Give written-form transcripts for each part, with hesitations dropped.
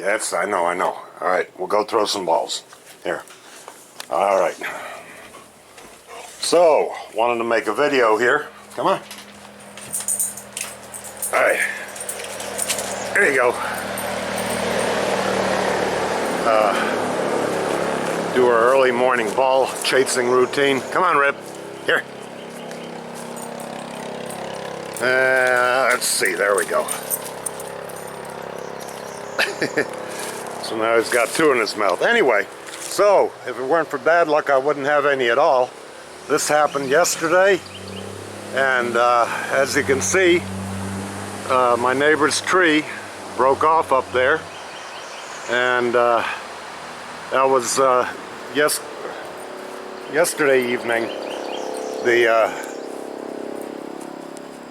Yes, I know. All right, we'll go throw some balls. Here. All right. So, wanted to make a video here. Come on. All right. There you go. Do our early morning ball chasing routine. Come on, Rip. Here. Let's see. There we go. So now he's got two in his mouth. Anyway, so if it weren't for bad luck, I wouldn't have any at all. This happened yesterday, and as you can see, my neighbor's tree broke off up there, and that was yesterday evening.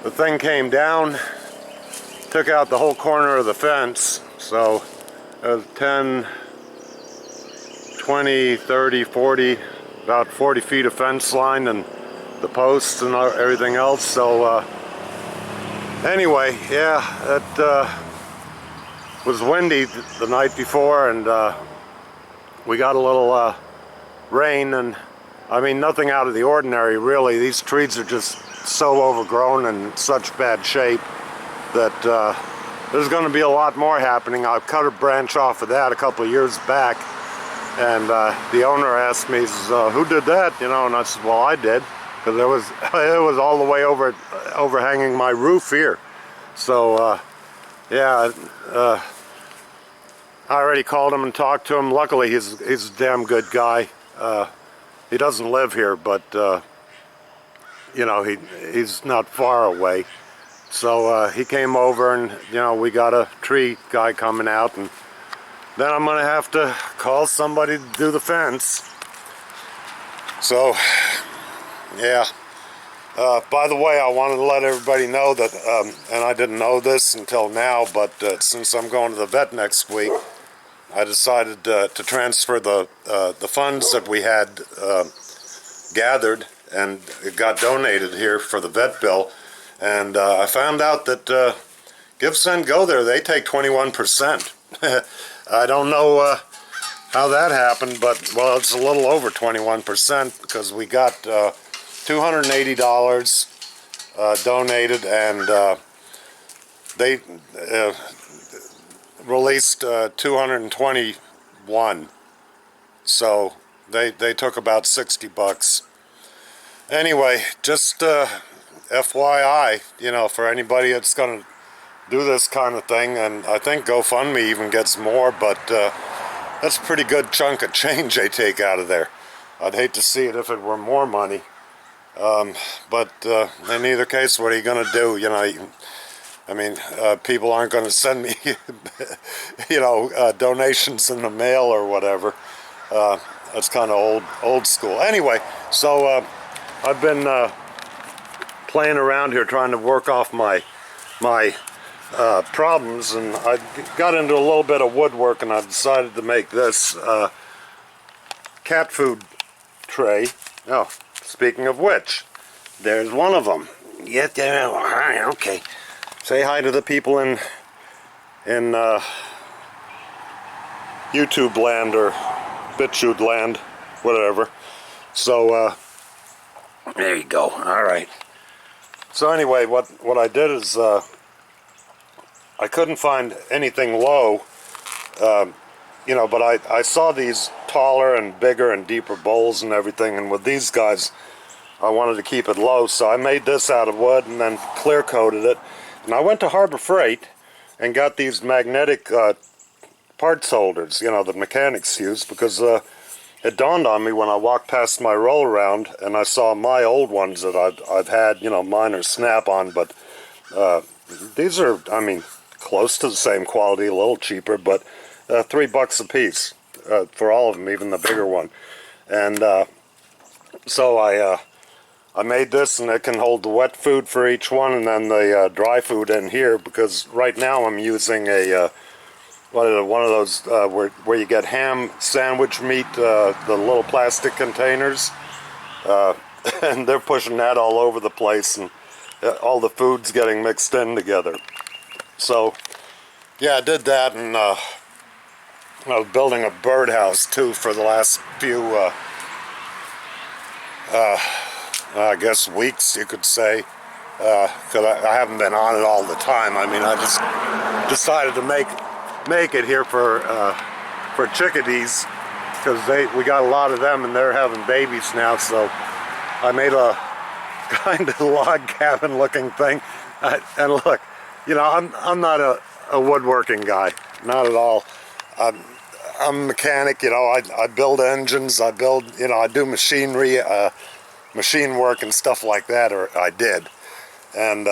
The thing came down, took out the whole corner of the fence. So it was 10, 20, 30, 40, about 40 feet of fence line and the posts and everything else. So anyway, yeah, it was windy the night before, and we got a little rain, and I mean nothing out of the ordinary really. These trees are just so overgrown and in such bad shape that there's going to be a lot more happening. I cut a branch off of that a couple of years back, and the owner asked me, he says, who did that? You know, and I said, well, I did, because it was all the way overhanging my roof here. So yeah, I already called him and talked to him. Luckily, he's a damn good guy. He doesn't live here, but you know, he's not far away. So he came over, and you know, we got a tree guy coming out, and then I'm gonna have to call somebody to do the fence. So yeah, by the way, I wanted to let everybody know that, and I didn't know this until now, but since I'm going to the vet next week, I decided to transfer the funds that we had gathered, and it got donated here for the vet bill. And I found out that Give, Send, Go there, they take 21%. I don't know how that happened, but, well, it's a little over 21% because we got $280 donated, and they released 221. So they took about 60 bucks. Anyway, just FYI, you know, for anybody that's going to do this kind of thing, and I think GoFundMe even gets more, but that's a pretty good chunk of change they take out of there. I'd hate to see it if it were more money, but in either case, what are you going to do? You know, I mean, people aren't going to send me, you know, donations in the mail or whatever. That's kind of old school. Anyway, so I've been playing around here trying to work off my problems, and I got into a little bit of woodwork, and I decided to make this cat food tray. Oh, speaking of which, there's one of them. Yeah, there. All right, okay. Say hi to the people in YouTube land or BitChute land, whatever. So there you go. All right. So anyway, what I did is I couldn't find anything low, you know, but I saw these taller and bigger and deeper bowls and everything, and with these guys, I wanted to keep it low, so I made this out of wood and then clear coated it. And I went to Harbor Freight and got these magnetic parts holders, you know, that mechanics use, because it dawned on me when I walked past my roll around and I saw my old ones that I've had, you know, mine are Snap-on, but these are, I mean, close to the same quality, a little cheaper, but $3 a piece for all of them, even the bigger one. And so I made this, and it can hold the wet food for each one, and then the dry food in here, because right now I'm using a one of those where you get ham sandwich meat, the little plastic containers, and they're pushing that all over the place, and all the food's getting mixed in together. So yeah, I did that, and I was building a birdhouse too for the last few, I guess, weeks, you could say. Because I haven't been on it all the time. I mean, I just decided to make it here for chickadees, because we got a lot of them and they're having babies now. So I made a kind of log cabin looking thing. And look, you know, I'm not a woodworking guy, not at all. I'm a mechanic, you know. I build engines, I do machinery, machine work and stuff like that, or I did. And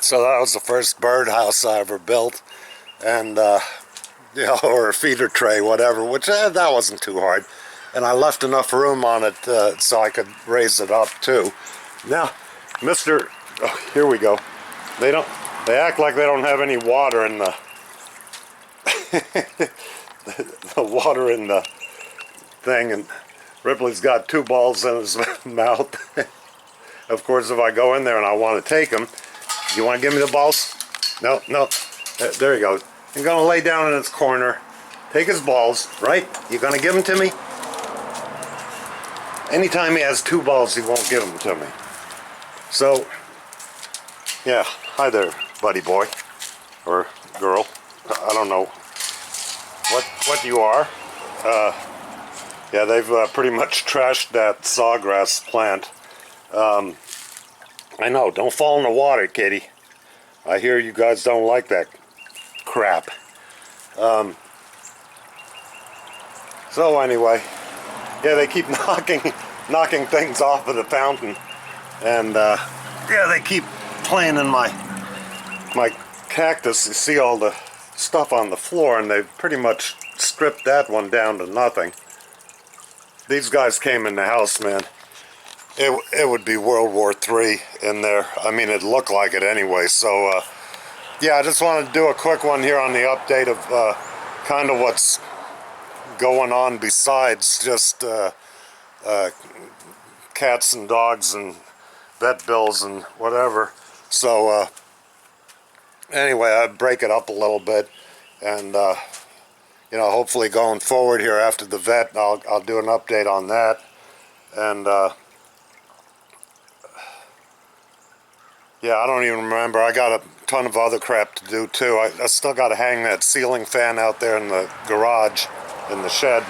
so that was the first birdhouse I ever built, and you know, or a feeder tray, whatever, which that wasn't too hard. And I left enough room on it so I could raise it up too. Now, here we go. They act like they don't have any water in the the water in the thing, and Ripley's got 2 balls in his mouth. Of course, if I go in there and I want to take them, you want to give me the balls? No. There he goes. I'm going to lay down in its corner, take his balls, right? You're going to give them to me? Anytime he has 2 balls, he won't give them to me. So, yeah, hi there, buddy boy, or girl. I don't know what you are. Yeah, they've pretty much trashed that sawgrass plant. I know, don't fall in the water, kitty. I hear you guys don't like that crap. So anyway, yeah, they keep knocking things off of the fountain, and yeah, they keep playing in my cactus. You see all the stuff on the floor, and they've pretty much stripped that one down to nothing. These guys came in the house, man. It would be World War III in there. I mean, it looked like it anyway. So, yeah, I just wanted to do a quick one here on the update of kind of what's going on besides just cats and dogs and vet bills and whatever. So, anyway, I'd break it up a little bit, and you know, hopefully going forward here after the vet, I'll do an update on that. And yeah, I don't even remember. I got a ton of other crap to do too. I still got to hang that ceiling fan out there in the garage, in the shed.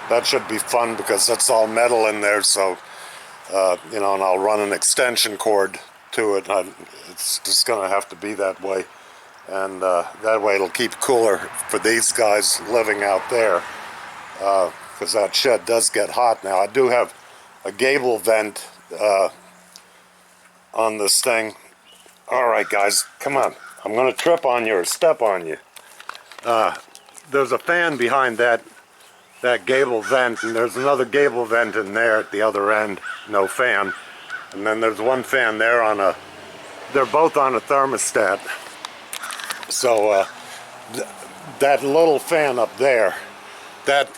That should be fun because that's all metal in there. So, you know, and I'll run an extension cord to it. It's just going to have to be that way. And that way it'll keep cooler for these guys living out there. Because that shed does get hot now. I do have a gable vent on this thing. Alright guys, come on. I'm going to trip on you or step on you. There's a fan behind that gable vent, and there's another gable vent in there at the other end. No fan. And then there's one fan there they're both on a thermostat. So that little fan up there, that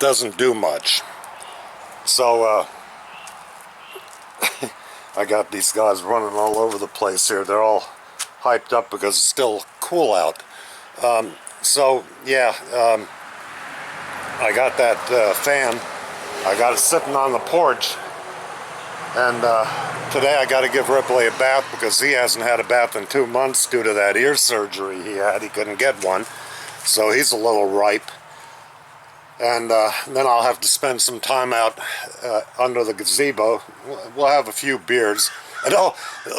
doesn't do much. So I got these guys running all over the place here. They're all hyped up because it's still cool out. So yeah, I got that fan. I got it sitting on the porch, and today I got to give Ripley a bath because he hasn't had a bath in 2 months due to that ear surgery he had. He couldn't get one, so he's a little ripe. And then I'll have to spend some time out under the gazebo. We'll have a few beers. And oh,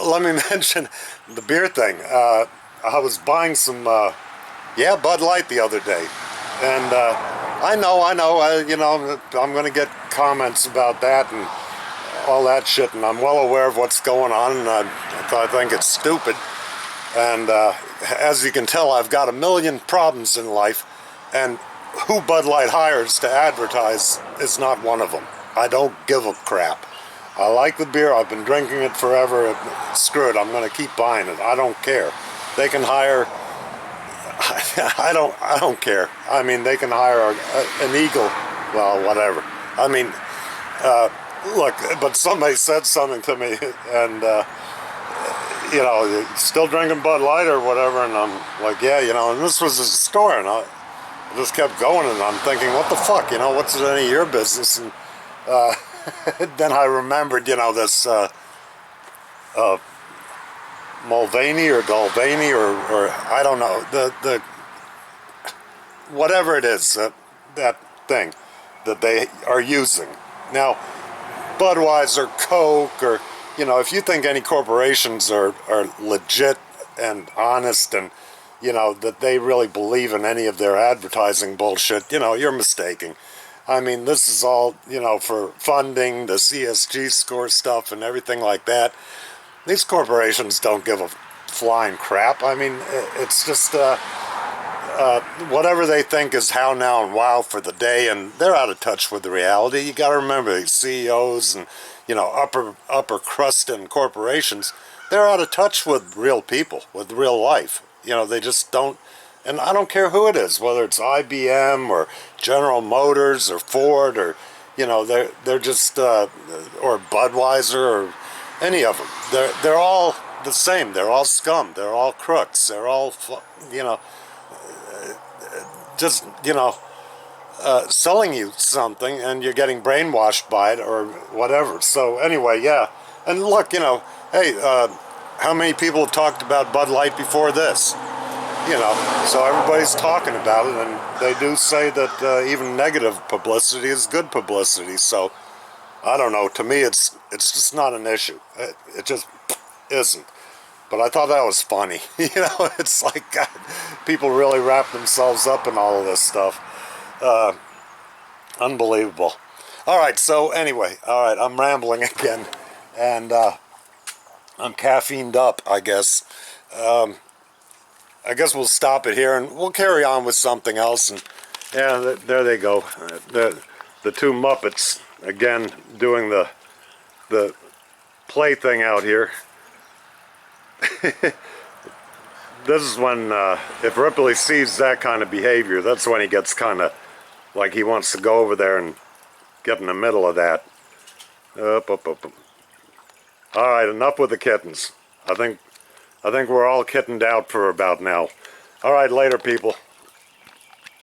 let me mention the beer thing. I was buying some, Bud Light the other day. And I know, you know, I'm going to get comments about that and all that shit. And I'm well aware of what's going on, and I think it's stupid. And as you can tell, I've got a million problems in life. And who Bud Light hires to advertise is not one of them. I don't give a crap. I like the beer. I've been drinking it forever. Screw it. I'm going to keep buying it. I don't care. They can hire. I don't care. I mean, they can hire an eagle. Well, whatever. I mean, look. But somebody said something to me, and you know, you're still drinking Bud Light or whatever, and I'm like, yeah, you know. And this was a store, and I just kept going, and I'm thinking, what the fuck, what's any of your business? And then I remembered, this Mulvaney or Galvaney or I don't know, the whatever it is, that thing that they are using. Now, Budweiser, Coke, or, if you think any corporations are legit and honest and, that they really believe in any of their advertising bullshit, you're mistaken. I mean, this is all, for funding, the CSG score stuff and everything like that. These corporations don't give a flying crap. I mean, it's just whatever they think is how, now, and wow for the day, and they're out of touch with the reality. You got to remember, these CEOs and, upper crust and corporations, they're out of touch with real people, with real life. They just don't. And I don't care who it is, whether it's IBM or General Motors or Ford or, they're just, or Budweiser or any of them. They're all the same. They're all scum. They're all crooks. They're all, just, selling you something, and you're getting brainwashed by it or whatever. So anyway, yeah. And look, hey, how many people have talked about Bud Light before this? So everybody's talking about it, and they do say that even negative publicity is good publicity. So I don't know. To me, it's just not an issue. It just isn't. But I thought that was funny. It's like, God, people really wrap themselves up in all of this stuff. Unbelievable. All right. So anyway, all right. I'm rambling again, and I'm caffeined up, I guess. I guess we'll stop it here, and we'll carry on with something else. And yeah, there they go. The two Muppets again doing the play thing out here. This is when if Ripley sees that kind of behavior, that's when he gets kind of like he wants to go over there and get in the middle of that. Up. All right, enough with the kittens. I think we're all kittened out for about now. All right, later, people.